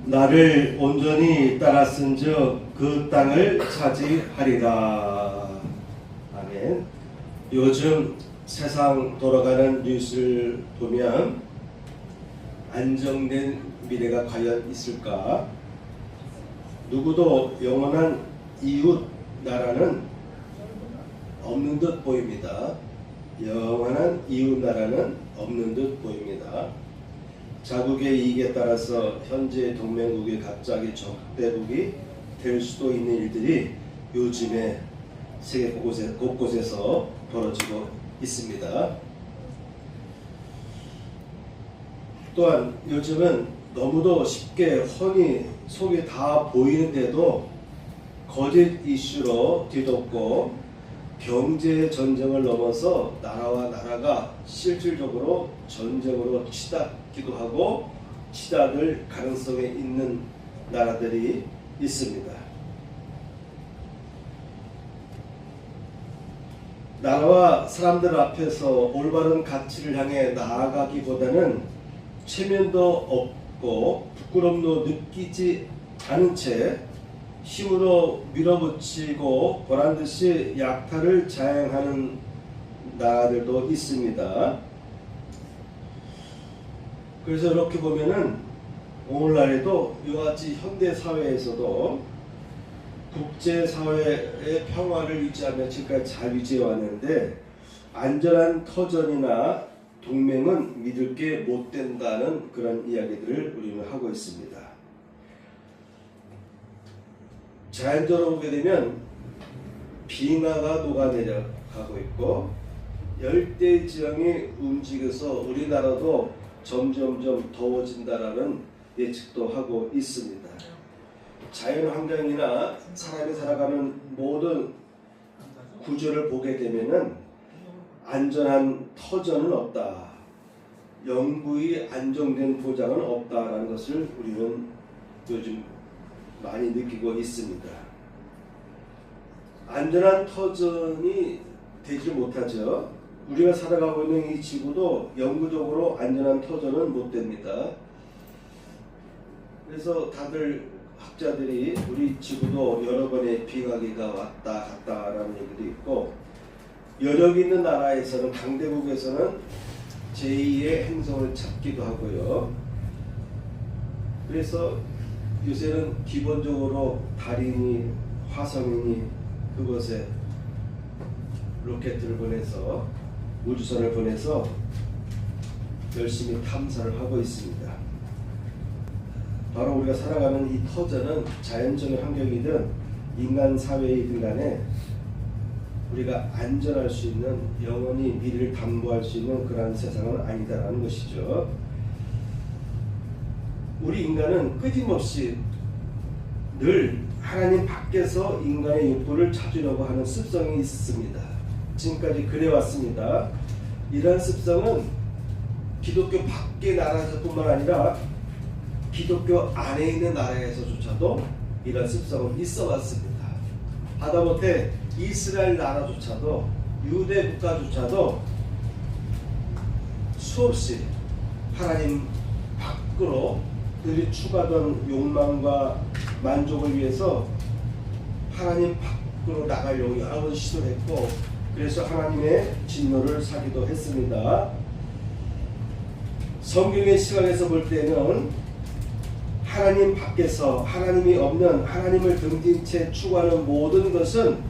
나를 온전히 따랐은즉 그 땅을 차지하리라. 아멘. 요즘 세상 돌아가는 뉴스를 보면 안정된 미래가 과연 있을까? 누구도 영원한 이웃 나라는 없는 듯 보입니다. 영원한 이웃 나라는 없는 듯 보입니다. 자국의 이익에 따라서 현재 동맹국이 갑자기 적대국이 될 수도 있는 일들이 요즘에 세계 곳곳에서 벌어지고 있습니다. 또한 요즘은 너무도 쉽게 훤히 속이 다 보이는데도 거짓 이슈로 뒤덮고 경제 전쟁을 넘어서 나라와 나라가 실질적으로 전쟁으로 치닫기도 하고 치닫을 가능성이 있는 나라들이 있습니다. 나라와 사람들 앞에서 올바른 가치를 향해 나아가기보다는 체면도 없고 부끄럼도 느끼지 않은 채 힘으로 밀어붙이고 보란듯이 약탈을 자행하는 나라들도 있습니다. 그래서 이렇게 보면은 오늘날에도 이와 같이 현대 사회에서도 국제사회의 평화를 유지하며 지금까지 잘 유지해 왔는데 안전한 터전이나 동맹은 믿을 게 못 된다는 그런 이야기들을 우리는 하고 있습니다. 자연적으로 보게 되면 빙하가 녹아내려가고 있고 열대 지형이 움직여서 우리나라도 점점점 더워진다라는 예측도 하고 있습니다. 자연 환경이나 사람이 살아가는 모든 구조를 보게 되면은 안전한 터전은 없다. 영구히 안정된 보장은 없다라는 것을 우리는 요즘 많이 느끼고 있습니다. 안전한 터전이 되지 못하죠. 우리가 살아가고 있는 이 지구도 영구적으로 안전한 터전은 못 됩니다. 그래서 다들 학자들이 우리 지구도 여러 번의 빙하기가 왔다 갔다라는 얘기도 있고 여력 있는 나라에서는 강대국에서는 제2의 행성을 찾기도 하고요. 그래서 요새는 기본적으로 달이니 화성이니 그곳에 로켓을 보내서 우주선을 보내서 열심히 탐사를 하고 있습니다. 바로 우리가 살아가는 이 터전은 자연적인 환경이든 인간 사회이든 간에 우리가 안전할 수 있는 영원히 미래를 담보할 수 있는 그러한 세상은 아니다라는 것이죠. 우리 인간은 끊임없이 늘 하나님 밖에서 인간의 욕구를 찾으려고 하는 습성이 있습니다. 지금까지 그래왔습니다. 이러한 습성은 기독교 밖의 나라에서뿐만 아니라 기독교 안에 있는 나라에서조차도 이러한 습성은 있어왔습니다. 하다못해 이스라엘 나라조차도 유대 국가조차도 수없이 하나님 밖으로 그들이 추구하던 욕망과 만족을 위해서 하나님 밖으로 나가려고 여러 번 시도를 했고 그래서 하나님의 진노를 사기도 했습니다. 성경의 시각에서 볼 때는 하나님 밖에서 하나님이 없는 하나님을 등진 채 추구하는 모든 것은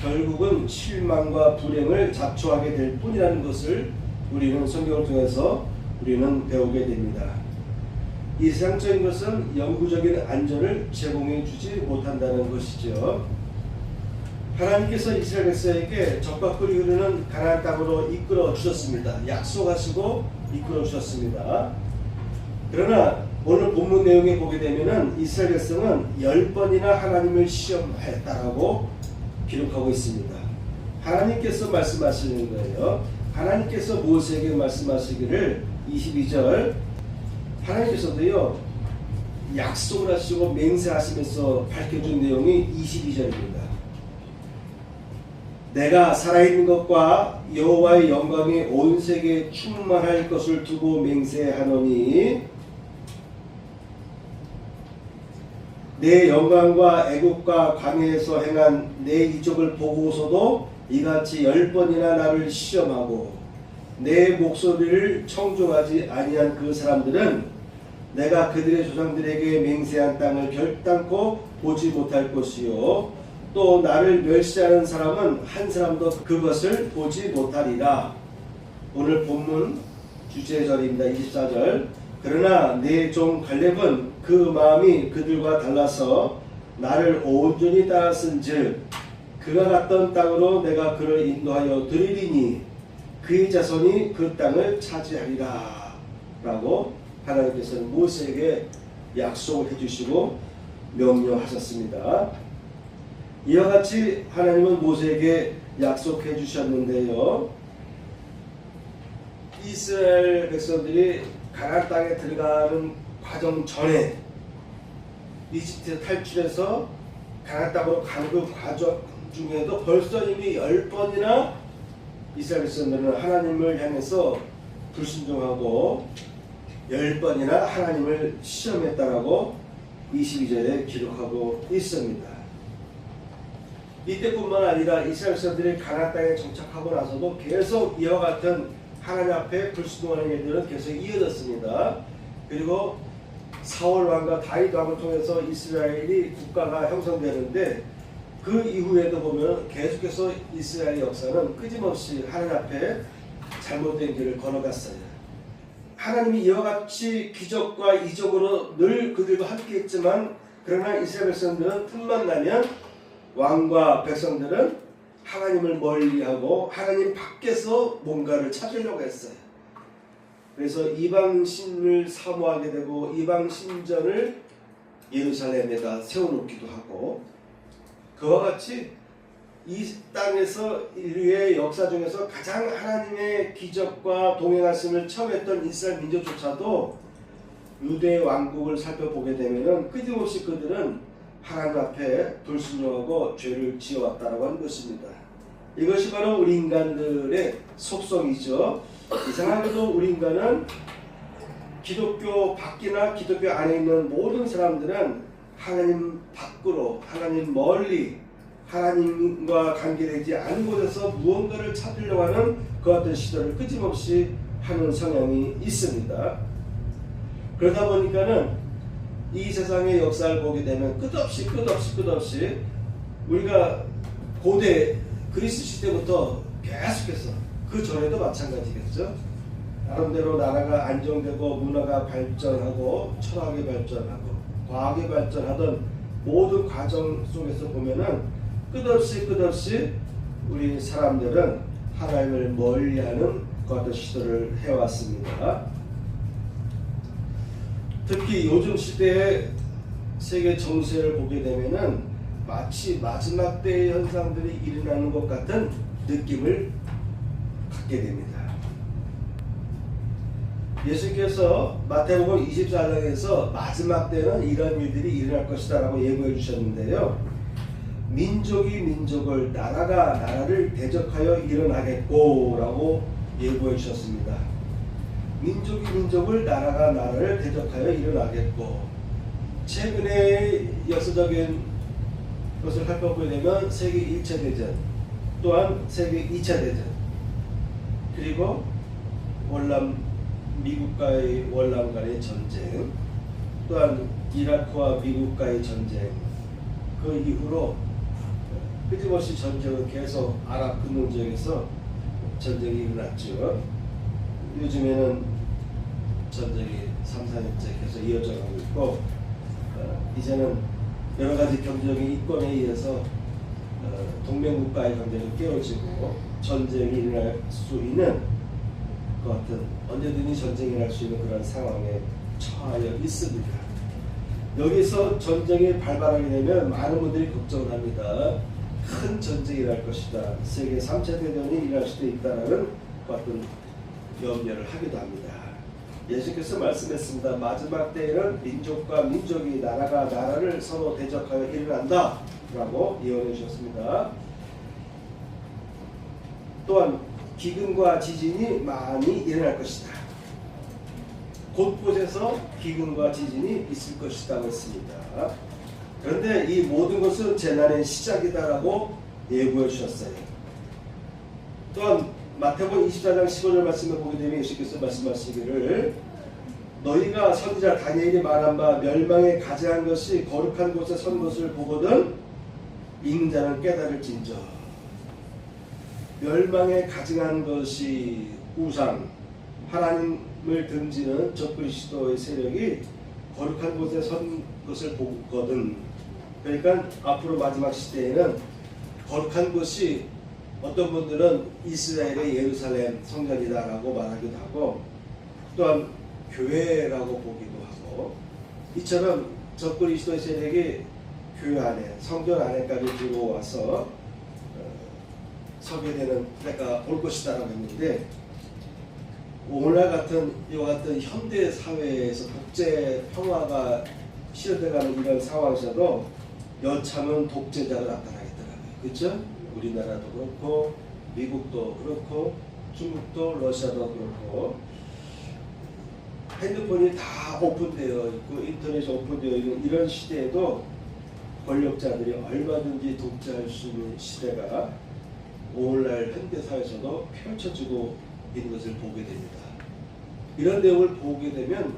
결국은 실망과 불행을 자초하게 될 뿐이라는 것을 우리는 성경을 통해서 우리는 배우게 됩니다. 이 세상적인 것은 영구적인 안전을 제공해 주지 못한다는 것이죠. 하나님께서 이스라엘 백성에게 적과 꿀이 흐르는 가나안 땅으로 이끌어 주셨습니다. 약속하시고 이끌어 주셨습니다. 그러나 오늘 본문 내용에 보게 되면은 이스라엘 백성은 10번이나 하나님을 시험하였다라고 기록하고 있습니다. 하나님께서 말씀하시는 거예요. 하나님께서 모세에게 말씀하시기를 22절 하나님께서도요 약속을 하시고 맹세하시면서 밝혀준 내용이 22절입니다. 내가 살아있는 것과 여호와의 영광이 온 세계에 충만할 것을 두고 맹세하노니 내 영광과 애국과 광야에서 행한 내 이적을 보고서도 이같이 10번이나 나를 시험하고 내 목소리를 청종하지 아니한 그 사람들은 내가 그들의 조상들에게 맹세한 땅을 결단코 보지 못할 것이요 또 나를 멸시하는 사람은 한 사람도 그것을 보지 못하리라. 오늘 본문 주제절입니다. 24절. 그러나 내 종 갈렙은 그 마음이 그들과 달라서 나를 온전히 따랐은즉 그가 갔던 땅으로 내가 그를 인도하여 드리리니 그의 자손이 그 땅을 차지하리라. 라고 하나님께서는 모세에게 약속을 해주시고 명령하셨습니다. 이와 같이 하나님은 모세에게 약속해 주셨는데요. 이스라엘 백성들이 가나안 땅에 들어가는 과정 전에 이집트 탈출해서 가나안 땅으로 가는 그 과정 중에도 벌써 이미 10번이나 이스라엘 백성들은 하나님을 향해서 불순종하고 10번이나 하나님을 시험했다라고 22절에 기록하고 있습니다. 이때뿐만 아니라 이스라엘 백성들이 가나안 땅에 정착하고 나서도 계속 이와 같은 하나님 앞에 불순종하는 일들은 계속 이어졌습니다. 그리고 사울 왕과 다윗 왕을 통해서 이스라엘이 국가가 형성되는데 그 이후에도 보면 계속해서 이스라엘 역사는 끊임없이 하나님 앞에 잘못된 길을 걸어갔어요. 하나님이 이와 같이 기적과 이적으로 늘 그들과 함께 했지만 그러나 이스라엘 백성들은 틈만 나면 왕과 백성들은 하나님을 멀리하고 하나님 밖에서 뭔가를 찾으려고 했어요. 그래서 이방신을 사모하게 되고 이방신전을 예루살렘에다 세워놓기도 하고 그와 같이 이 땅에서 인류의 역사 중에서 가장 하나님의 기적과 동행하심을 처음 했던 이스라엘 민족조차도 유대 왕국을 살펴보게 되면 끊임없이 그들은 하나님 앞에 불순종하고 죄를 지어왔다라고 하는 것입니다. 이것이 바로 우리 인간들의 속성이죠. 이상하게도 우리 인간은 기독교 밖이나 기독교 안에 있는 모든 사람들은 하나님 밖으로, 하나님 멀리, 하나님과 관계되지 않은 곳에서 무언가를 찾으려고 하는 그 어떤 시도를 끊임없이 하는 성향이 있습니다. 그러다 보니까는 이 세상의 역사를 보게 되면 끝없이 우리가 고대 그리스 시대부터 계속해서 그 전에도 마찬가지겠죠. 나름대로 나라가 안정되고 문화가 발전하고 철학이 발전하고 과학이 발전하던 모든 과정 속에서 보면은 끝없이 우리 사람들은 하나님을 멀리하는 그 어떤 시도를 해왔습니다. 특히 요즘 시대의 세계 정세를 보게 되면은 마치 마지막 때의 현상들이 일어나는 것 같은 느낌을 갖게 됩니다. 예수께서 마태복음 24장에서 마지막 때는 이런 일들이 일어날 것이다 라고 예고해 주셨는데요. 민족이 민족을, 나라가 나라를 대적하여 일어나겠고 라고 예고해 주셨습니다. 민족이 민족을, 나라가 나라를 대적하여 일어나겠고, 최근의 역사적인 것을 살펴보게 되면 세계 1차 대전, 또한 세계 2차 대전, 그리고 미국과의 월남 간의 전쟁, 또한 이라크와 미국과의 전쟁, 그 이후로 끊임없이 전쟁은 계속 아랍 근동 지역에서 전쟁이 일어났죠. 요즘에는 전쟁이 3, 4년째 계속 이어져 가고 있고, 이제는 여러 가지 경제적인 이권에 의해서 동맹국가의 경쟁이 깨어지고 전쟁이 일어날 수 있는 것 같은, 언제든지 전쟁이 일어날 수 있는 그런 상황에 처하여 있습니다. 여기서 전쟁이 발발하게 되면 많은 분들이 걱정을 합니다. 큰 전쟁이 일어날 것이다. 세계 3차 대전이 일어날 수도 있다는 어떤 염려를 하기도 합니다. 예수께서 말씀했습니다. 마지막 때에는 민족과 민족이, 나라가 나라를 서로 대적하여 일어난다 라고 예언해 주셨습니다. 또한 기근과 지진이 많이 일어날 것이다. 곳곳에서 기근과 지진이 있을 것이라고 했습니다. 그런데 이 모든 것은 재난의 시작이다라고 예고해 주셨어요. 또한 마태복음 24장 15절 말씀을 보게 되면 예수께서 말씀하시기를 너희가 선지자 다니엘이 말한 바 멸망에 가증한 것이 거룩한 곳에 선 것을 보거든 읽는 자는 깨달을진저. 멸망에 가증한 것이 우상, 하나님을 등지는 적그리스도의 세력이 거룩한 곳에 선 것을 보거든. 그러니까 앞으로 마지막 시대에는 거룩한 곳이 어떤 분들은 이스라엘의 예루살렘 성전이다라고 말하기도 하고 또한 교회라고 보기도 하고 이처럼 적그리스도의 세력이 교회 안에 성전 안에까지 들어와서 서게 되는 때가 올 것이다라고 했는데 오늘날 같은 이와 같은 현대 사회에서 국제 평화가 실현돼가는 이런 상황에서도 여차하면 독재자가 나타나겠더라고요. 그렇죠? 우리나라도 그렇고 미국도 그렇고 중국도 러시아도 그렇고 핸드폰이 다 오픈되어 있고 인터넷이 오픈되어 있는 이런 시대에도 권력자들이 얼마든지 독재할 수 있는 시대가 오늘날 현대사회에서도 펼쳐지고 있는 것을 보게 됩니다. 이런 내용을 보게 되면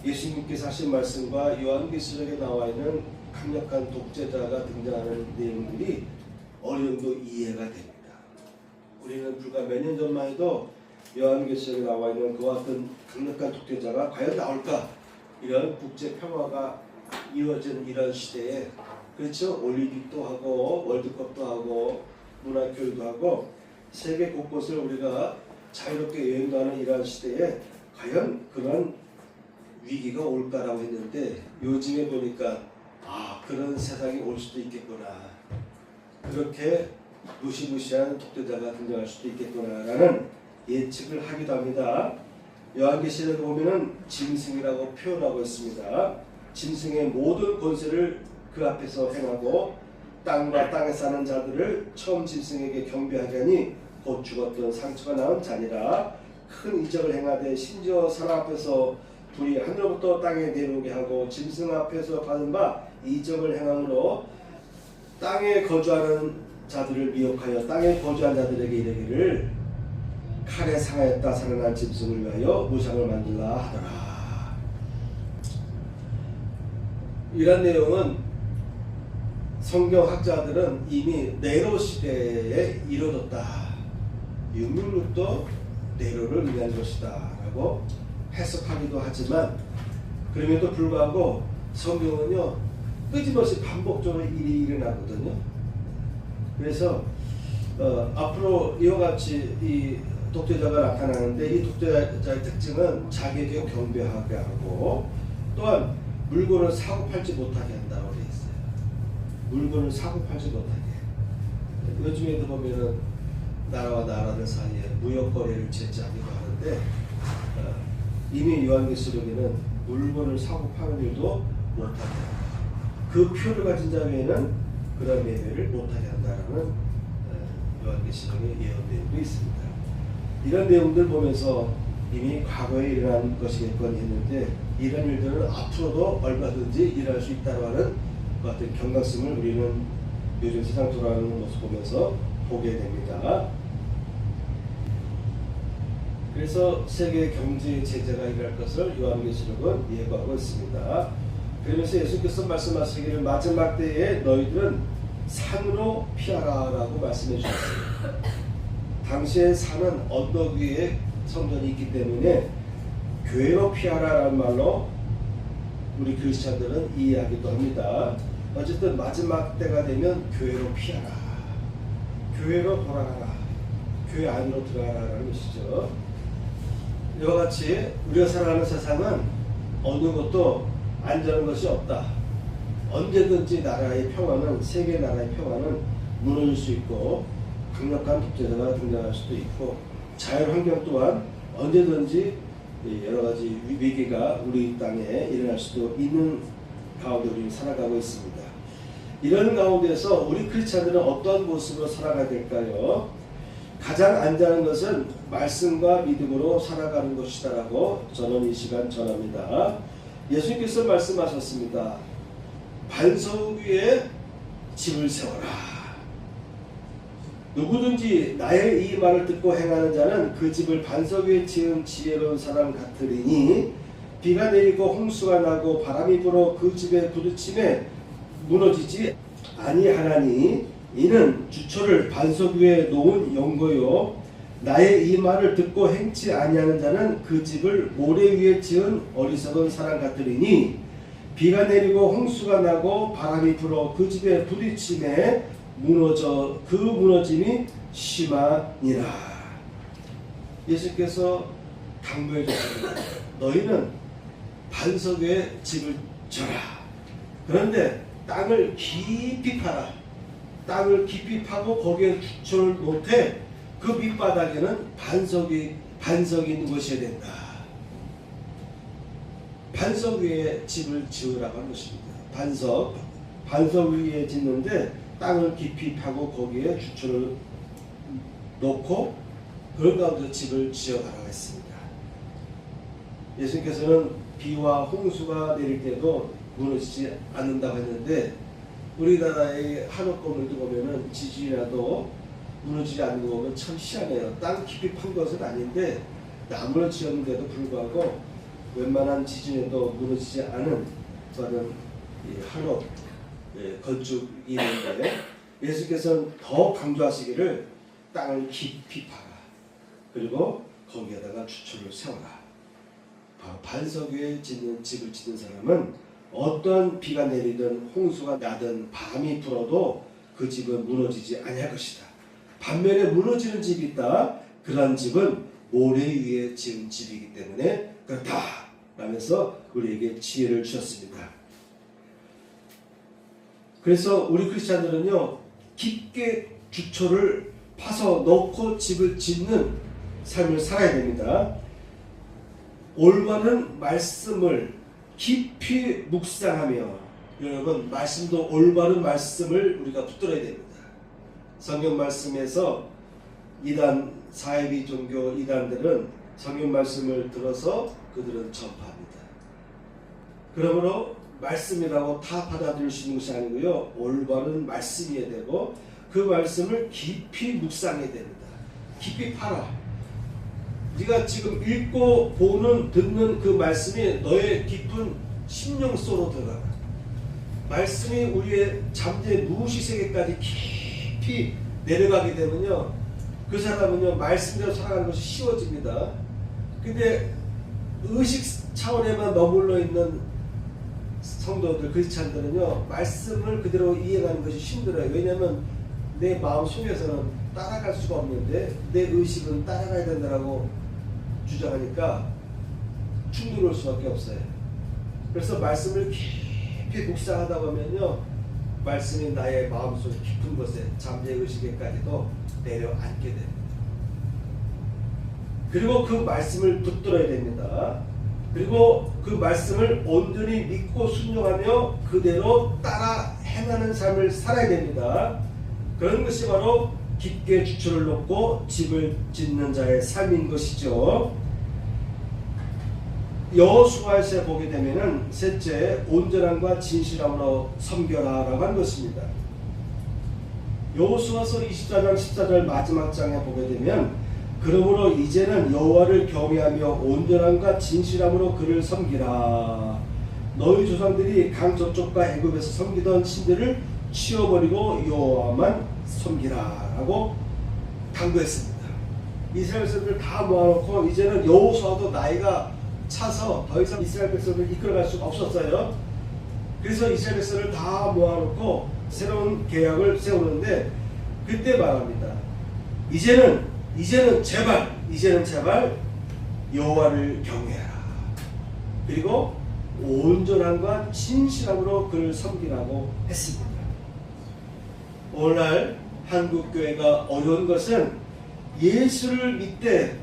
예수님께서 하신 말씀과 요한계시록에 나와 있는 강력한 독재자가 등장하는 내용들이 어느 정도 이해가 됩니다. 우리는 불과 몇 년 전만 해도 요한계시록에 나와 있는 그와 같은 강력한 독재자가 과연 나올까? 이런 국제 평화가 이루어진 이런 시대에 그렇죠? 올림픽도 하고 월드컵도 하고 문화교류도 하고 세계 곳곳을 우리가 자유롭게 여행도 하는 이러한 시대에 과연 그런 위기가 올까라고 했는데 요즘에 보니까 그런 세상이 올 수도 있겠구나. 그렇게 무시무시한 독재자가 등장할 수도 있겠구나라는 예측을 하기도 합니다. 요한계시록에 보면은 짐승이라고 표현하고 있습니다. 짐승의 모든 권세를 그 앞에서 행하고 땅과 땅에 사는 자들을 처음 짐승에게 경배하게 하니 곧 죽었던 상처가 나은 자니라. 큰 이적을 행하되 심지어 사람 앞에서 불이 하늘로부터 땅에 내려오게 하고 짐승 앞에서 받은 바 이적을 행함으로 땅에 거주하는 자들을 미혹하여 땅에 거주한 자들에게 이르기를 칼에 상하였다 살아난 짐승을 위하여 무상을 만들라 하더라. 이런 내용은 성경학자들은 이미 네로 시대에 이루어졌다. 육륜lud도 네로를 의미한 것이다 라고 해석하기도 하지만 그럼에도 불구하고 성경은요 끊임없이 반복적으로 일이 일어나거든요. 그래서 앞으로 이와 같이 이 독재자가 나타나는데 이 독재자의 특징은 자기에게 경배하게 하고 또한 물건을 사고 팔지 못하게 한다고 되어 있어요. 물건을 사고 팔지 못하게. 요즘에도 보면은 나라와 나라들 사이에 무역 거래를 제재하기도 하는데 이미 요한계시록에는 물건을 사고 파는 일도 못하게 한다. 그 표를 가진 자 외에는 그런 매매를 못하게 한다라는 요한계시록의 예언 내용도 있습니다. 이런 내용들 보면서 이미 과거에 일어난 것이겠거니 했는데 이런 일들은 앞으로도 얼마든지 일어날 수 있다고 하는 그 같은 경각심을 우리는 요즘 세상 돌아가는 모습 보면서 보게 됩니다. 그래서 세계 경제 제재가 일어날 것을 요한계시록은 예고하고 있습니다. 그러면서 예수께서 말씀하시기를 마지막 때에 너희들은 산으로 피하라라고 말씀해 주셨어요. 당시에 산은 언덕 위에 성전이 있기 때문에 교회로 피하라라는 말로 우리 크리스찬들은 이해하기도 합니다. 어쨌든 마지막 때가 되면 교회로 피하라. 교회로 돌아가라. 교회 안으로 들어가라라는 것이죠. 이와 같이 우리가 살아가는 세상은 어느 것도 안전한 것이 없다. 언제든지 나라의 평화는 세계 나라의 평화는 무너질 수 있고 강력한 독재자가 등장할 수도 있고 자연환경 또한 언제든지 여러 가지 위기가 우리 땅에 일어날 수도 있는 가운데 우리는 살아가고 있습니다. 이런 가운데서 우리 크리스찬들은 어떤 모습으로 살아가야 될까요? 가장 안전한 것은 말씀과 믿음으로 살아가는 것이다라고 저는 이 시간 전합니다. 예수님께서 말씀하셨습니다. 반석 위에 집을 세워라. 누구든지 나의 이 말을 듣고 행하는 자는 그 집을 반석 위에 지은 지혜로운 사람 같으리니 비가 내리고 홍수가 나고 바람이 불어 그 집에 부딪힘에 무너지지 아니하나니 이는 주초를 반석 위에 놓은 연고요 나의 이 말을 듣고 행치 아니하는 자는 그 집을 모래 위에 지은 어리석은 사람 같으리니 비가 내리고 홍수가 나고 바람이 불어 그 집에 부딪힘에 무너져 그 무너짐이 심하니라. 예수께서 당부해 주셨습니다. 너희는 반석 위에 집을 져라. 그런데 땅을 깊이 파라. 땅을 깊이 파고 거기에 주초를 놓되 그 밑바닥에는 반석이 있는 것이어야 된다. 반석 위에 집을 지으라고 하는 것입니다. 반석 위에 짓는데 땅을 깊이 파고 거기에 주초를 놓고 그런 가운데 집을 지어가라고 했습니다. 예수님께서는 비와 홍수가 내릴 때도 무너지지 않는다고 했는데 우리나라의 한옥 건물도 보면은 지진이 나도 무너지지 않는 거 보면 참 희한해요. 땅 깊이 판 것은 아닌데 나무를 지었는데도 불구하고 웬만한 지진에도 무너지지 않은 그런 한옥 건축이는데 예수께서는 더 강조하시기를 땅을 깊이 파라. 그리고 거기에다가 주초를 세워라. 바로 반석 위에 짓는 집을 짓는 사람은 어떤 비가 내리든 홍수가 나든 바람이 불어도 그 집은 무너지지 아니할 것이다. 반면에 무너지는 집이 있다. 그러한 집은 모래 위에 지은 집이기 때문에 그렇다. 라면서 우리에게 지혜를 주셨습니다. 그래서 우리 크리스찬들은요 깊게 주초를 파서 넣고 집을 짓는 삶을 살아야 됩니다. 올바른 말씀을 깊이 묵상하며 여러분 말씀도 올바른 말씀을 우리가 붙들어야 됩니다. 성경 말씀에서 이단 사이비 종교 이단들은 성경 말씀을 들어서 그들은 전파합니다. 그러므로 말씀이라고 다 받아들일 수 있는 것이 아니고요. 올바른 말씀이어야 되고 그 말씀을 깊이 묵상해야 됩니다. 깊이 팔아. 네가 지금 읽고 보는 듣는 그 말씀이 너의 깊은 심령 속으로 들어가라. 말씀이 우리의 잠재 무의식 세계까지 깊이 내려가게 되면요. 그 사람은요. 말씀대로 살아가는 것이 쉬워집니다. 근데 의식 차원에만 머물러 있는 성도들, 크리스찬들은요. 말씀을 그대로 이해하는 것이 힘들어요. 왜냐하면 내 마음 속에서는 따라갈 수가 없는데 내 의식은 따라가야 된다고 주장하니까 충돌할 수밖에 없어요. 그래서 말씀을 깊이 묵상하다 보면요. 말씀이 나의 마음속 깊은 곳에 잠재의식에까지도 내려앉게 됩니다. 그리고 그 말씀을 붙들어야 됩니다. 그리고 그 말씀을 온전히 믿고 순종하며 그대로 따라 행하는 삶을 살아야 됩니다. 그런 것이 바로 깊게 주초를 놓고 집을 짓는 자의 삶인 것이죠. 여호수아에서 보게 되면은 셋째 온전함과 진실함으로 섬겨라 라고 한 것입니다. 여호수아서 24장 14절 마지막 장에 보게 되면 그러므로 이제는 여호와를 경외하며 온전함과 진실함으로 그를 섬기라. 너희 조상들이 강 저쪽과 애굽에서 섬기던 신들을 치워버리고 여호와만 섬기라 라고 당부했습니다. 이스라엘 백성들 다 모아놓고 이제는 여호수아도 나이가 차서 더 이상 이스라엘 백성을 이끌어갈 수가 없었어요. 그래서 이스라엘 백성을 다 모아놓고 새로운 계약을 세우는데 그때 말합니다. 이제는 제발 여호와를 경외하라. 그리고 온전함과 진실함으로 그를 섬기라고 했습니다. 오늘날 한국교회가 어려운 것은 예수를 믿되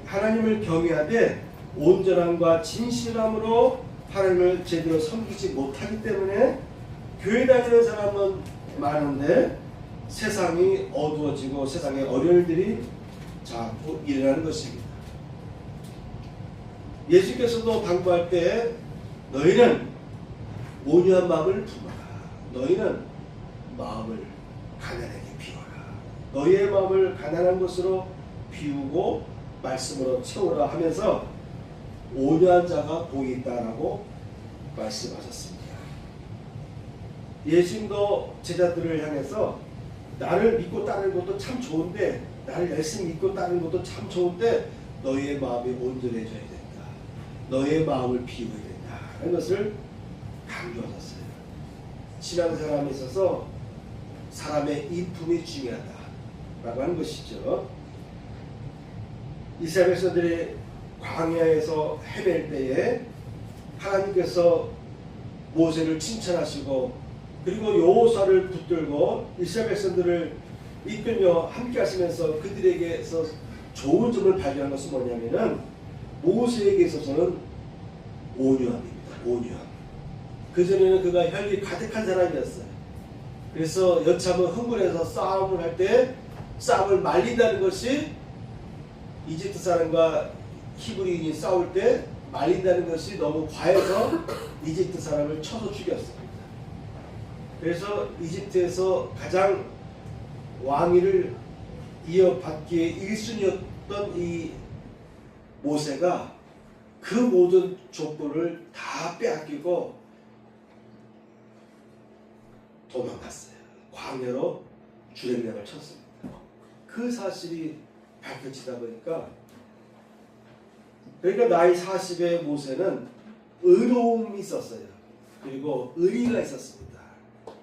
하나님을 경외하되 온전함과 진실함으로 하나님을 제대로 섬기지 못하기 때문에 교회 다니는 사람은 많은데 세상이 어두워지고 세상의 어려움들이 자꾸 일어나는 것입니다. 예수께서도 당부할 때 너희는 온유한 마음을 품어라. 너희는 마음을 가난하게 비워라. 너희의 마음을 가난한 것으로 비우고 말씀으로 채우라 하면서 온유한 자가 복이 있다라고 말씀하셨습니다. 예수님도 제자들을 향해서 나를 믿고 따르는 것도 참 좋은데, 나를 열심히 믿고 따르는 것도 참 좋은데 너희의 마음이 온전해져야 된다. 너희의 마음을 비워야 된다. 하는 것을 강조하셨어요. 신앙생활에 있어서 사람의 인품이 중요하다라고 하는 것이죠. 이스라엘 백성들이 광야에서 헤맬 때에 하나님께서 모세를 칭찬하시고 그리고 여호수아를 붙들고 이스라엘 백성들을 이끌며 함께 하시면서 그들에게서 좋은 점을 발견한 것은 뭐냐면은 모세에게 있어서는 온유함입니다. 온유함. 그전에는 그가 혈기 가득한 사람이었어요. 그래서 여차하면 흥분해서 싸움을 할 때 싸움을 말린다는 것이, 이집트 사람과 히브리인이 싸울 때 말린다는 것이 너무 과해서 이집트 사람을 쳐서 죽였습니다. 그래서 이집트에서 가장 왕위를 이어받기에 1순위였던 이 모세가 그 모든 족보를 다 빼앗기고 도망갔어요. 광야로 주행량을 쳤습니다. 그 사실이 밝혀지다 보니까, 그러니까 나이 40의 모세는 의로움이 있었어요. 그리고 의리가 있었습니다.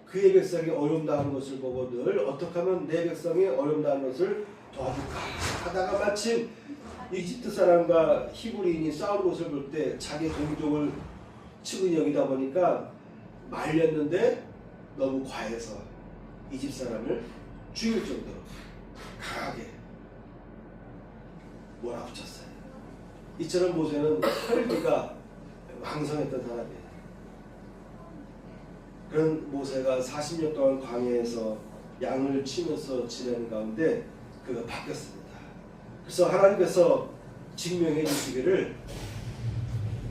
그의 백성이 어려움 당하는 것을 보고 늘 어떻게 하면 내 백성이 어려움 당하는 것을 도와줄까 하다가 마침 이집트 사람과 히브리인이 싸우는 것을 볼 때 자기 동족을 측은히 여기다 보니까 말렸는데 너무 과해서 이집트 사람을 죽일 정도로 강하게 몰아붙였어요. 이처럼 모세는 혈기가 왕성했던 사람이에요. 그런 모세가 40년 동안 광야에서 양을 치면서 지내는 가운데 그가 바뀌었습니다. 그래서 하나님께서 증명해 주시기를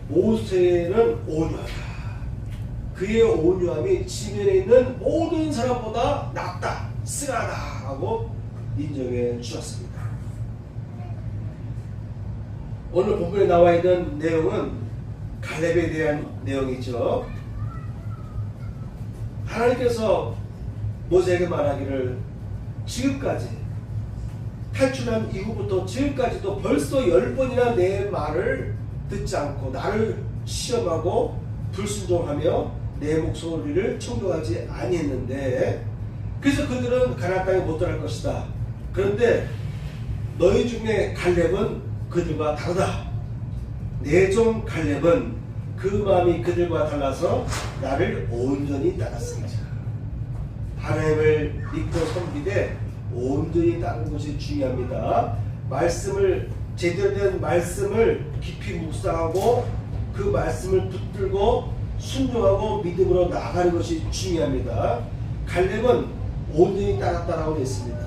모세는 온유하다. 그의 온유함이 지면에 있는 모든 사람보다 낫다, 승하다 하고 인정해 주셨습니다. 오늘 본문에 나와 있는 내용은 갈렙에 대한 내용이죠. 하나님께서 모세에게 말하기를 지금까지 탈출한 이후부터 지금까지도 벌써 10번이나 내 말을 듣지 않고 나를 시험하고 불순종하며 내 목소리를 청종하지 아니했는데, 그래서 그들은 가나안 땅에 못 들어갈 것이다. 그런데 너희 중에 갈렙은 그들과 다르다. 내 종 갈렙은 그 마음이 그들과 달라서 나를 온전히 따랐습니다. 하나님을 믿고 섬기되 온전히 따르는 것이 중요합니다. 말씀을, 제대로 된 말씀을 깊이 묵상하고 그 말씀을 붙들고 순종하고 믿음으로 나아가는 것이 중요합니다. 갈렙은 온전히 따랐다라고 했습니다.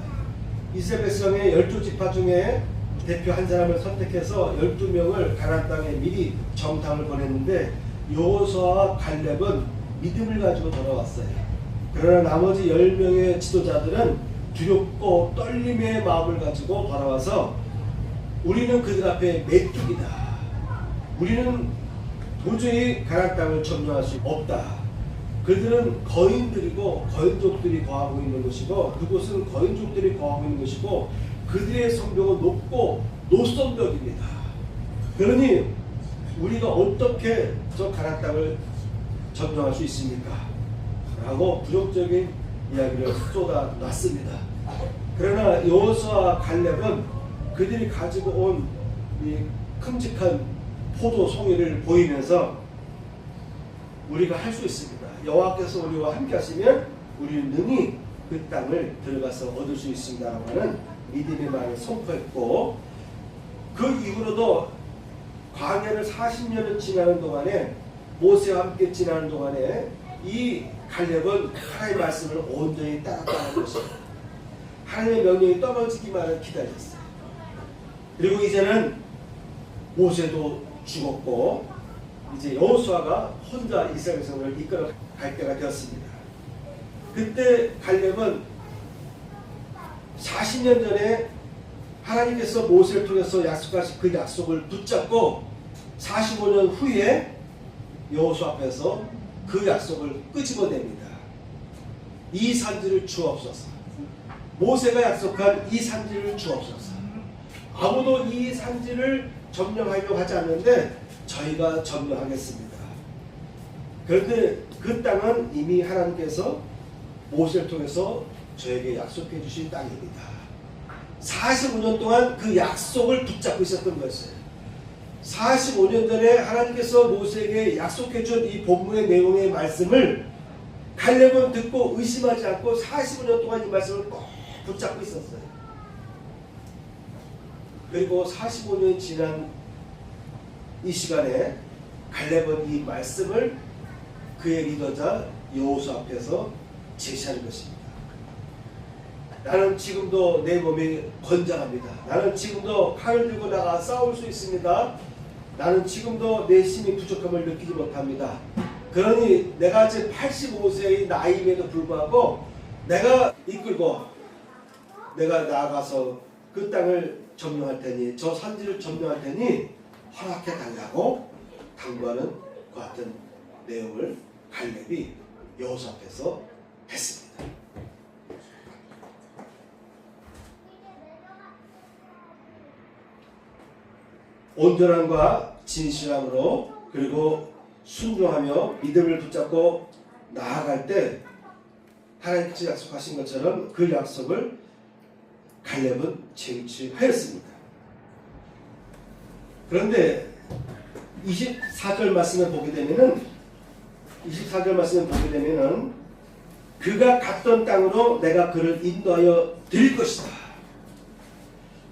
이스라엘 백성의 12지파 중에 대표 한 사람을 선택해서 12명을 가나안 땅에 미리 정탐을 보냈는데 여호수아와 갈렙은 믿음을 가지고 돌아왔어요. 그러나 나머지 10명의 지도자들은 두렵고 떨림의 마음을 가지고 돌아와서 우리는 그들 앞에 메뚜기다. 우리는 도저히 가나안 땅을 점령할 수 없다. 그들은 거인들이고 거인족들이 거하고 있는 것이고 그곳은 거인족들이 거하고 있는 것이고 그들의 성벽은 높고 노성벽입니다. 그러니 우리가 어떻게 저 가나안 땅을 점령할 수 있습니까? 라고 부정적인 이야기를 쏟아놨습니다. 그러나 여호수아와 갈렙은 그들이 가지고 온 이 큼직한 포도 송이를 보이면서 우리가 할 수 있습니다. 여호와께서 우리와 함께 하시면 우리는 능히 그 땅을 들어가서 얻을 수 있습니다라고 하는 믿음의 말을 선포했고, 그 이후로도 광야를 40년을 지나는 동안에 모세와 함께 지나는 동안에 이 갈렙은 하나님의 말씀을 온전히 따랐다는 것입니다. 하나님의 명령이 떨어지기만을 기다렸어요. 그리고 이제는 모세도 죽었고 이제 여호수아가 혼자 이스라엘 백성을 이끌어 갈 때가 되었습니다. 그때 갈렙은 40년 전에 하나님께서 모세를 통해서 약속하신 그 약속을 붙잡고 45년 후에 여호수아 앞에서 그 약속을 끄집어냅니다. 이 산지를 주옵소서. 모세가 약속한 이 산지를 주옵소서. 아무도 이 산지를 점령하려고 하지 않는데 저희가 점령하겠습니다. 그런데 그 땅은 이미 하나님께서 모세를 통해서 저에게 약속해 주신 땅입니다. 45년 동안 그 약속을 붙잡고 있었던 것이에요. 45년 전에 하나님께서 모세에게 약속해 준 이 본문의 내용의 말씀을 갈렙은 듣고 의심하지 않고 45년 동안 이 말씀을 꼭 붙잡고 있었어요. 그리고 45년이 지난 이 시간에 갈렙은 이 말씀을 그의 리더자 여호수아 앞에서 제시하는 것입니다. 나는 지금도 내 몸이 건장합니다. 나는 지금도 칼을 들고 나가 싸울 수 있습니다. 나는 지금도 내 힘이 부족함을 느끼지 못합니다. 그러니 내가 지금 85세의 나이임에도 불구하고 내가 이끌고 내가 나아가서 그 땅을 점령할 테니 저 산지를 점령할 테니 허락해 달라고 당부하는 그 같은 내용을 갈렙이 여호수아 앞에서 했습니다. 온전함과 진실함으로 그리고 순종하며 믿음을 붙잡고 나아갈 때 하나님께서 약속하신 것처럼 그 약속을 갈렙은 쟁취하였습니다. 그런데 24절 말씀을 보게 되면은 그가 갔던 땅으로 내가 그를 인도하여 드릴 것이다.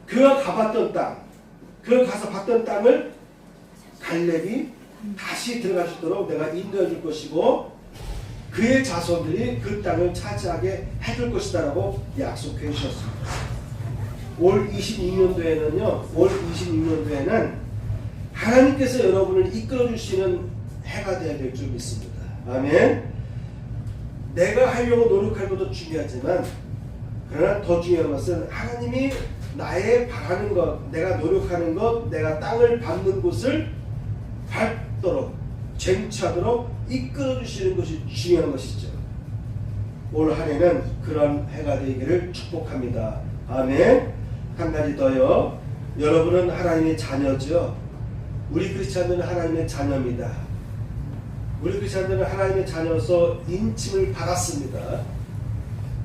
그가 가봤던 땅, 그가 가서 봤던 땅을 갈렙이 다시 들어갈 수 있도록 내가 인도해 줄 것이고 그의 자손들이 그 땅을 차지하게 해줄 것이다 라고 약속해 주셨습니다. 올 26년도에는 하나님께서 여러분을 이끌어 주시는 해가 되어야 될 줄 믿습니다. 아멘. 내가 하려고 노력할 것도 중요하지만 그러나 더 중요한 것은 하나님이 나의 바라는 것, 내가 노력하는 것, 내가 땅을 밟는 곳을 밟도록 쟁취하도록 이끌어 주시는 것이 중요한 것이죠. 올 한 해는 그런 해가 되기를 축복합니다. 아멘. 한 가지 더요. 여러분은 하나님의 자녀죠. 우리 크리스찬들은 하나님의 자녀입니다. 우리 크리스찬들은 하나님의 자녀로서 인침을 받았습니다.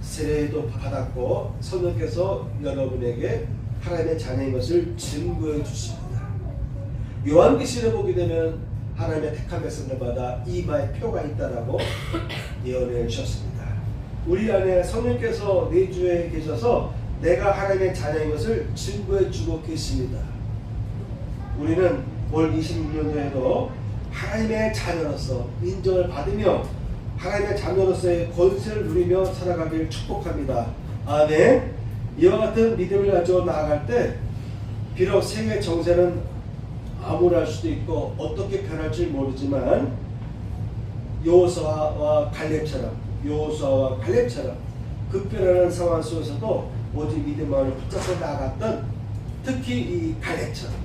세례도 받았고 성령께서 여러분에게 하나님의 자녀인 것을 증거해 주십니다. 요한계시를 보게 되면 하나님의 택한 백성들마다 이마에 표가 있다라고 예언해 주셨습니다. 우리 안에 성령께서 내주에 계셔서 내가 하나님의 자녀인 것을 증거해 주고 계십니다. 우리는 올 26년도에도 하나님의 자녀로서 인정을 받으며 하나님의 자녀로서의 권세를 누리며 살아가길 축복합니다. 아멘. 이와 같은 믿음을 가지고 나아갈 때 비록 세계 정세는 암울할 수도 있고 어떻게 변할지 모르지만 여호수아와 갈렙처럼 급변하는 상황 속에서도 오직 믿음만을 붙잡고 나아갔던 특히 이 갈렙처럼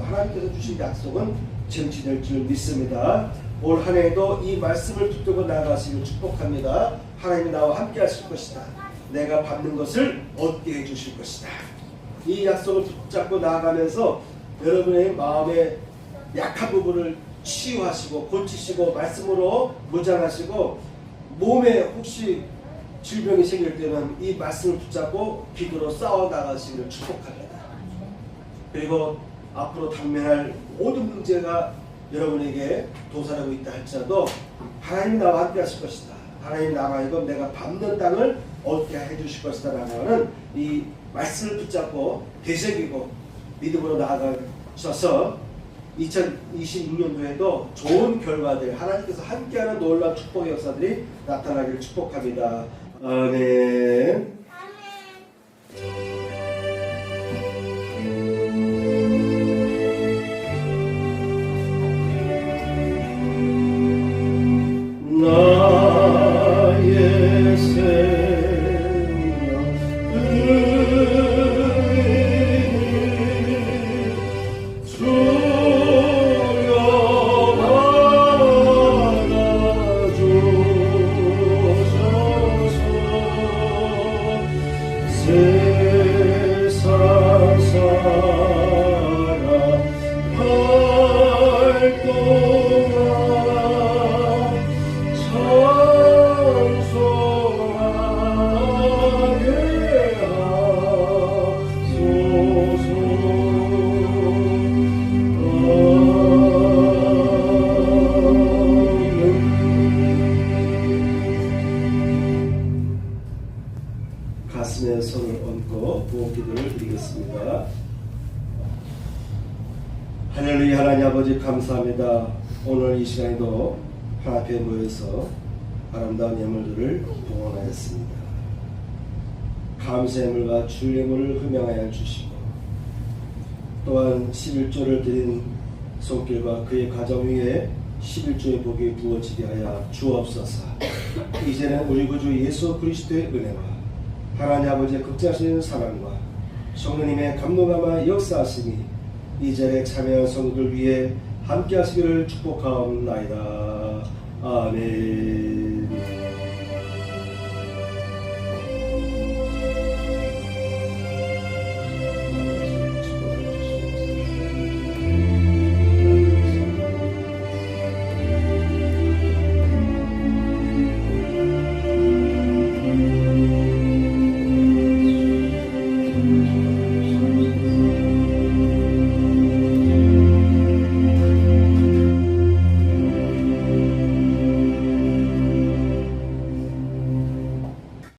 하나님께서 주신 약속은 쟁취될 줄 믿습니다. 올 한 해에도 이 말씀을 붙들고 나아가시길 축복합니다. 하나님이 나와 함께 하실 것이다. 내가 받는 것을 얻게 해주실 것이다. 이 약속을 붙잡고 나아가면서 여러분의 마음의 약한 부분을 치유하시고 고치시고 말씀으로 무장하시고 몸에 혹시 질병이 생길 때는 이 말씀을 붙잡고 기도로 싸워 나가시기를 축복합니다. 그리고 앞으로 당면할 모든 문제가 여러분에게 도사하고 있다 할지라도 하나님이 나와 함께 하실 것이다. 하나님이 나와 이건 내가 밟는 땅을 얻게 해주실 것이다 라고 하는 이 말씀을 붙잡고 되새기고 믿음으로 나아가셔서 2026년도에도 좋은 결과들 하나님께서 함께하는 놀라운 축복의 역사들이 나타나기를 축복합니다. 아멘. 하나님 아버지 감사합니다. 오늘 이 시간에도 하나 앞에 모여서 아름다운 예물들을 봉헌하였습니다. 감사의 예물과 주의 예물을 흠양하여 주시고 또한 11조를 드린 손길과 그의 가정 위에 11조의 복이 부어지게 하여 주옵소서. 이제는 우리 구주 예수 그리스도의 은혜와 하나님 아버지의 극진하신 사랑과 성령님의 감동함과 역사하심이 이 자리에 참여한 성도들 위해 함께 하시기를 축복하옵나이다. 아멘.